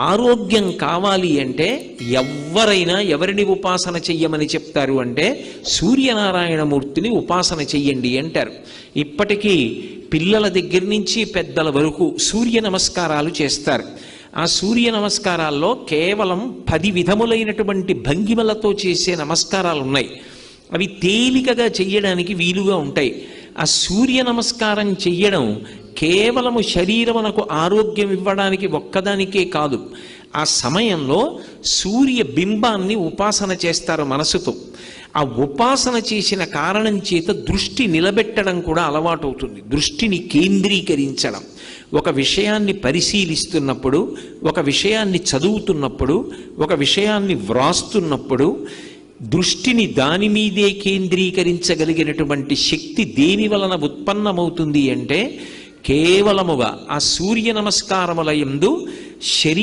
ఆరోగ్యం కావాలి అంటే ఎవరైనా ఎవరిని ఉపాసన చెయ్యమని చెప్తారు అంటే సూర్యనారాయణమూర్తిని ఉపాసన చెయ్యండి అంటారు. ఇప్పటికీ పిల్లల దగ్గర నుంచి పెద్దల వరకు సూర్య నమస్కారాలు చేస్తారు. ఆ సూర్య నమస్కారాల్లో కేవలం 10 విధములైనటువంటి భంగిమలతో చేసే నమస్కారాలు ఉన్నాయి. అవి తేలికగా చెయ్యడానికి వీలుగా ఉంటాయి. ఆ సూర్య నమస్కారం చెయ్యడం కేవలము శరీరమునకు ఆరోగ్యం ఇవ్వడానికి ఒక్కదానికే కాదు, ఆ సమయంలో సూర్య బింబాన్ని ఉపాసన చేస్తారు మనసుతో. ఆ ఉపాసన చేసిన కారణం చేత దృష్టి నిలబెట్టడం కూడా అలవాటు అవుతుంది. దృష్టిని కేంద్రీకరించడం, ఒక విషయాన్ని పరిశీలిస్తున్నప్పుడు, ఒక విషయాన్ని చదువుతున్నప్పుడు, ఒక విషయాన్ని వ్రాస్తున్నప్పుడు దృష్టిని దాని మీదే కేంద్రీకరించగలిగినటువంటి శక్తి దేని వలన ఉత్పన్నమవుతుంది అంటే కేవలముగా ఆ సూర్య నమస్కారముల యందు